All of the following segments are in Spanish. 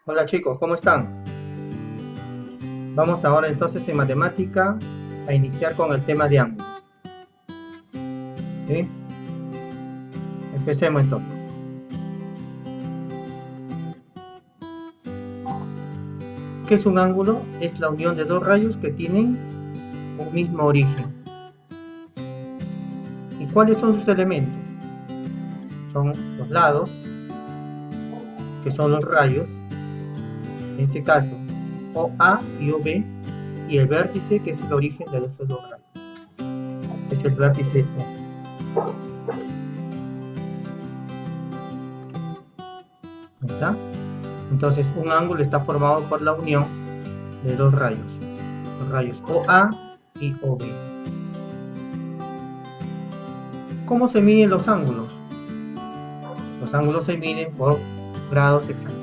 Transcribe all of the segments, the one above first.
Hola chicos, ¿cómo están? Vamos ahora entonces en matemática a iniciar con el tema de ángulos. ¿Sí? Empecemos entonces. ¿Qué es un ángulo? Es la unión de dos rayos que tienen un mismo origen. ¿Y cuáles son sus elementos? Son los lados, que son los rayos, en este caso OA y OB, y el vértice, que es el origen de los dos rayos. Es el vértice O. ¿Está? Entonces, un ángulo está formado por la unión de dos rayos, los rayos OA y OB. ¿Cómo se miden los ángulos? Los ángulos se miden por grados exactos,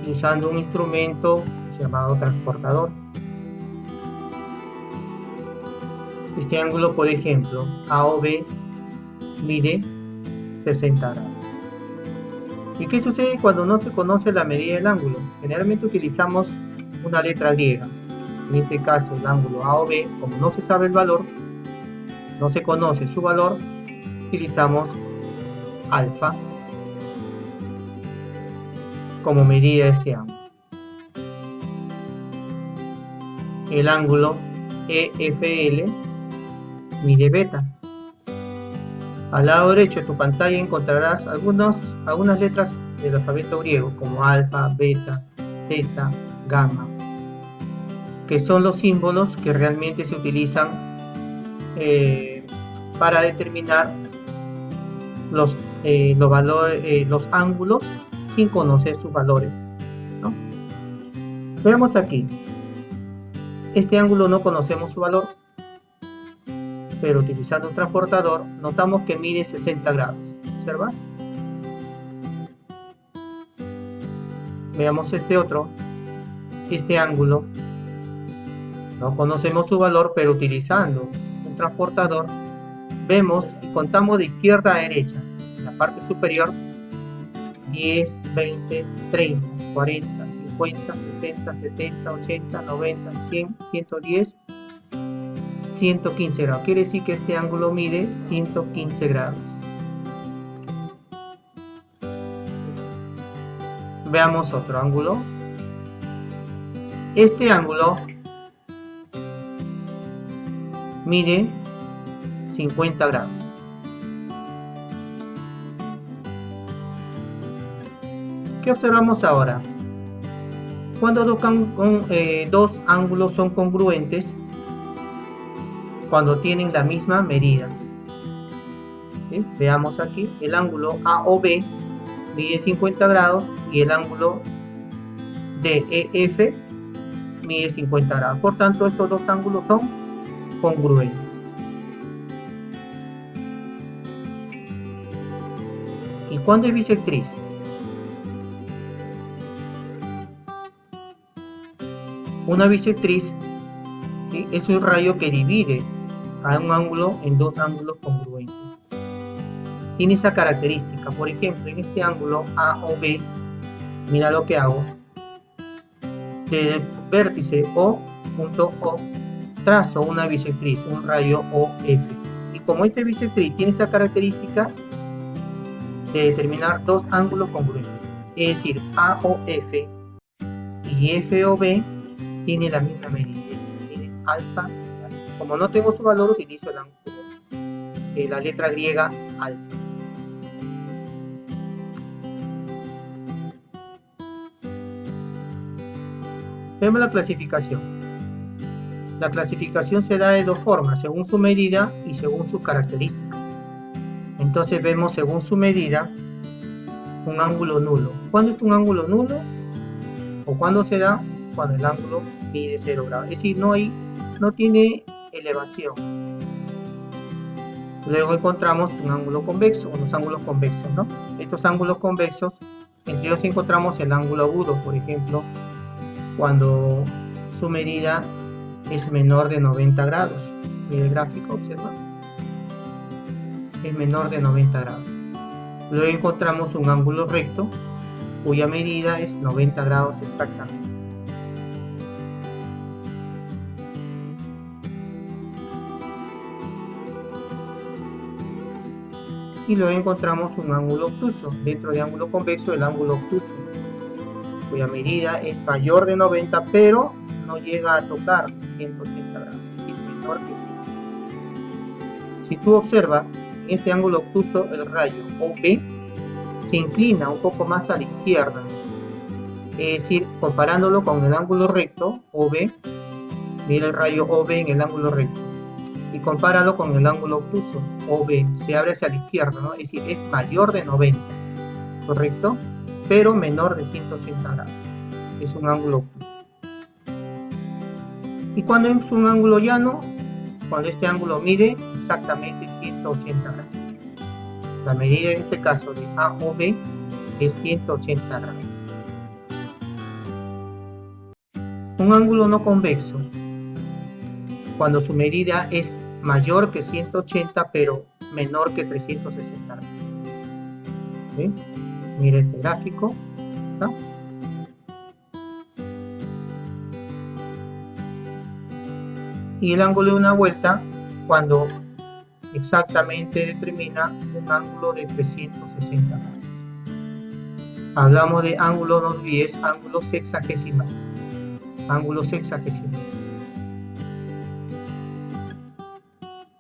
usando un instrumento llamado transportador. Este ángulo, por ejemplo, AOB, mide 60 grados. ¿Y qué sucede cuando no se conoce la medida del ángulo? Generalmente utilizamos una letra griega. En este caso, el ángulo AOB, como no se sabe el valor, no se conoce su valor, utilizamos alfa como medida de este ángulo. El ángulo EFL mide beta. Al lado derecho de tu pantalla encontrarás algunas letras del alfabeto griego, como alfa, beta, teta, gamma, que son los símbolos que realmente se utilizan para determinar los ángulos sin conocer sus valores, ¿no? Veamos aquí. Este ángulo no conocemos su valor, pero utilizando un transportador notamos que mide 60 grados. ¿Observas? Veamos este otro. Este ángulo no conocemos su valor, pero utilizando un transportador vemos y contamos de izquierda a derecha. En la parte superior 10, 20, 30, 40, 50, 60, 70, 80, 90, 100, 110, 115 grados. Quiere decir que este ángulo mide 115 grados. Veamos otro ángulo. Este ángulo mide 50 grados. ¿Qué observamos ahora? Cuando dos ángulos son congruentes, cuando tienen la misma medida. ¿Sí? Veamos aquí, el ángulo AOB mide 50 grados y el ángulo DEF mide 50 grados. Por tanto, estos dos ángulos son congruentes. ¿Y cuándo es bisectriz? Una bisectriz, ¿sí?, es un rayo que divide a un ángulo en dos ángulos congruentes. Tiene esa característica. Por ejemplo, en este ángulo AOB, mira lo que hago. Del vértice O, punto O, trazo una bisectriz, un rayo OF. Y como esta bisectriz tiene esa característica de determinar dos ángulos congruentes, es decir, AOF y FOB tiene la misma medida, tiene alfa. Como no tengo su valor, utilizo el ángulo, la letra griega alfa. Vemos la clasificación. La clasificación se da de dos formas, según su medida y según sus características. Entonces vemos según su medida un ángulo nulo. ¿Cuándo es un ángulo nulo? ¿O cuándo se da? Cuando el ángulo mide 0 grados. Es decir, no tiene elevación. Luego encontramos un ángulo convexo, o los ángulos convexos, ¿no? Estos ángulos convexos, entre ellos encontramos el ángulo agudo, por ejemplo, cuando su medida es menor de 90 grados. Mira el gráfico, observa. Es menor de 90 grados. Luego encontramos un ángulo recto cuya medida es 90 grados exactamente. Y luego encontramos un ángulo obtuso. Dentro de ángulo convexo, el ángulo obtuso, cuya medida es mayor de 90, pero no llega a tocar 180 grados, es menor que 100. Si tú observas, en este ángulo obtuso, el rayo OB se inclina un poco más a la izquierda. Es decir, comparándolo con el ángulo recto, OB, mira el rayo OB en el ángulo recto. Y compáralo con el ángulo obtuso, OB, se abre hacia la izquierda, ¿no? Es decir, es mayor de 90, ¿correcto? Pero menor de 180 grados. Es un ángulo obtuso. Y cuando es un ángulo llano, cuando este ángulo mide exactamente 180 grados. La medida en este caso de AOB es 180 grados. Un ángulo no convexo, cuando su medida es mayor que 180 pero menor que 360 grados. ¿Sí? Mira este gráfico, ¿no? Y el ángulo de una vuelta cuando exactamente determina un ángulo de 360 grados. Hablamos de ángulos, no olvides, ángulos sexagesimales. Ángulos sexagesimales.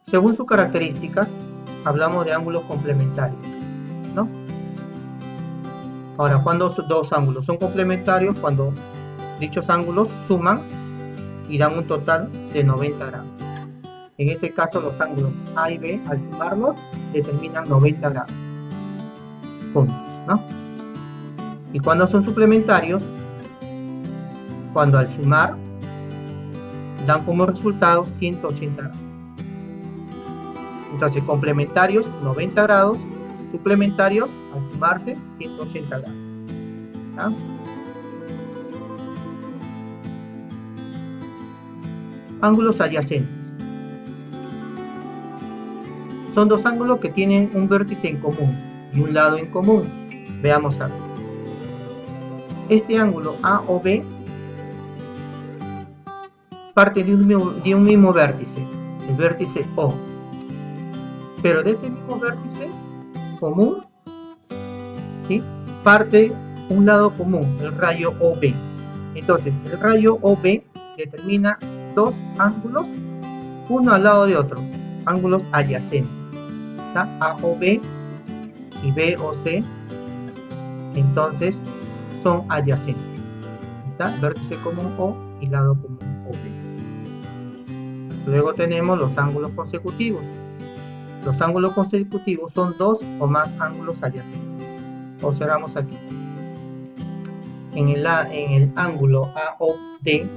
Según sus características, hablamos de ángulos complementarios, ¿no? Ahora, cuando dos ángulos son complementarios, cuando dichos ángulos suman y dan un total de 90 grados. En este caso, los ángulos A y B, al sumarlos, determinan 90 grados juntos, ¿no? Y cuando son suplementarios, cuando al sumar dan como resultado 180 grados. Entonces, complementarios 90 grados, suplementarios al sumarse 180 grados. ¿Ah? Ángulos adyacentes. Son dos ángulos que tienen un vértice en común y un lado en común. Veamos a ver. Este ángulo AOB parte de un mismo vértice, el vértice O. Pero de este mismo vértice común, ¿sí?, parte un lado común, el rayo OB. Entonces, el rayo OB determina dos ángulos, uno al lado de otro, ángulos adyacentes. ¿Está? AOB y BOC, entonces, son adyacentes. ¿Está? Vértice común O y lado común OB. Luego tenemos los ángulos consecutivos. Los ángulos consecutivos son dos o más ángulos adyacentes. Observamos aquí. En el ángulo AOD,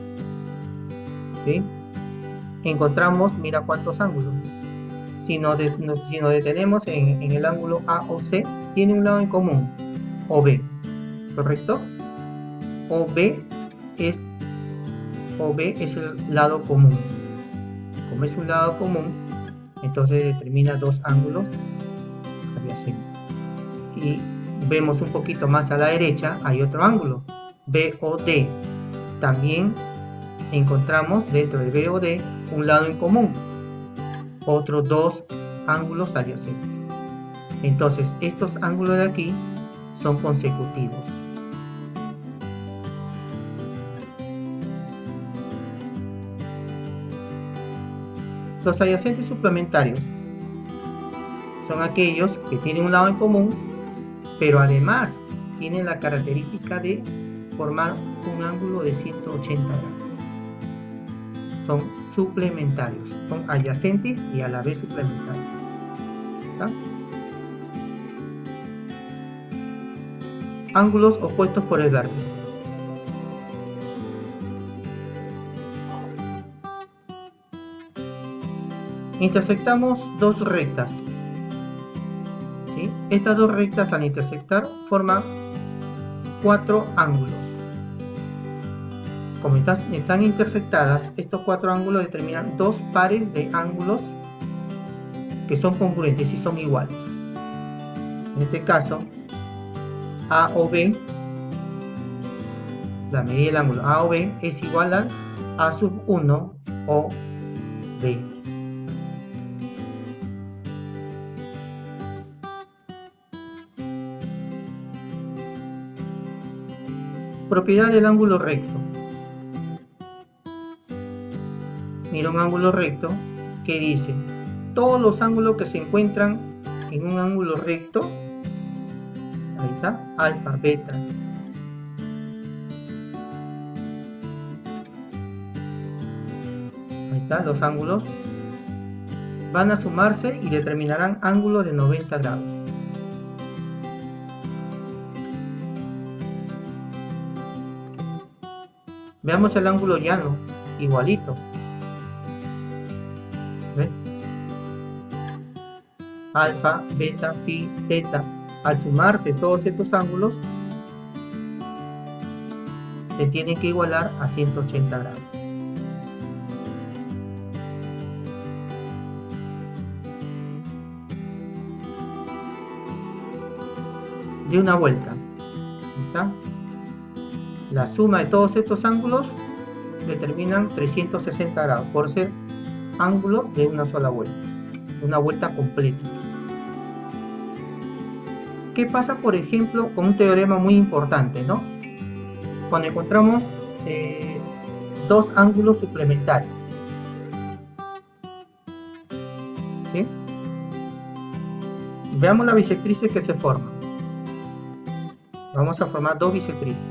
¿sí?, encontramos, mira cuántos ángulos. Si nos detenemos en el ángulo AOC, tiene un lado en común, OB, ¿correcto? OB es el lado común. Como es un lado común, entonces determina dos ángulos adyacentes. Y vemos un poquito más a la derecha, hay otro ángulo, BOD. También encontramos dentro de BOD un lado en común, otros dos ángulos adyacentes. Entonces, estos ángulos de aquí son consecutivos. Los adyacentes suplementarios son aquellos que tienen un lado en común, pero además tienen la característica de formar un ángulo de 180 grados. Son suplementarios, son adyacentes y a la vez suplementarios. ¿Está? Ángulos opuestos por el vértice. Intersectamos dos rectas, ¿sí? Estas dos rectas al intersectar forman cuatro ángulos. Como están intersectadas, estos cuatro ángulos determinan dos pares de ángulos que son congruentes y son iguales. En este caso, A o B, la medida del ángulo A o B es igual a A sub 1 o B. Propiedad del ángulo recto. Mira un ángulo recto que dice, todos los ángulos que se encuentran en un ángulo recto, ahí está, alfa, beta, ahí está, los ángulos van a sumarse y determinarán ángulos de 90 grados. Veamos el ángulo llano, igualito. ¿Ven? Alfa, beta, phi, teta. Al sumarse todos estos ángulos, se tienen que igualar a 180 grados. De una vuelta. ¿Está? La suma de todos estos ángulos determinan 360 grados por ser ángulo de una sola vuelta, una vuelta completa. ¿Qué pasa, por ejemplo, con un teorema muy importante, ¿no? Cuando encontramos dos ángulos suplementarios, ¿sí? Veamos las bisectrices que se forman. Vamos a formar dos bisectrices.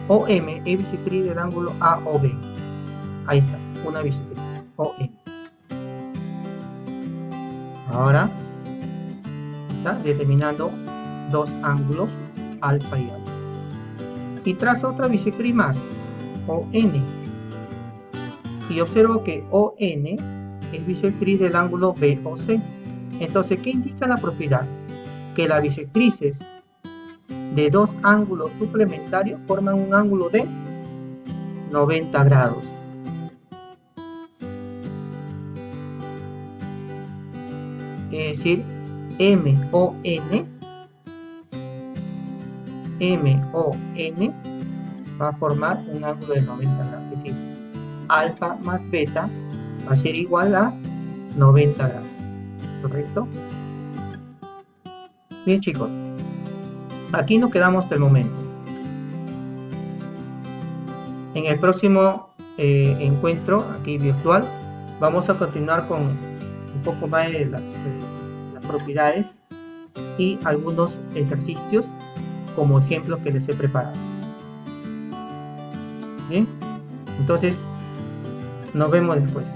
OM es bisectriz del ángulo AOB. Ahí está, una bisectriz OM. Ahora está determinando dos ángulos, alfa y alfa. Y trazo otra bisectriz más, ON. Y observo que ON es bisectriz del ángulo BOC. Entonces, ¿qué indica la propiedad? Que las bisectrices de dos ángulos suplementarios forman un ángulo de 90 grados. Es decir, MON va a formar un ángulo de 90 grados. Es decir, alfa más beta va a ser igual a 90 grados. ¿Correcto? Bien, chicos. Aquí nos quedamos hasta el momento. En el próximo encuentro aquí virtual vamos a continuar con un poco más de las propiedades y algunos ejercicios como ejemplos que les he preparado. Bien, entonces nos vemos después.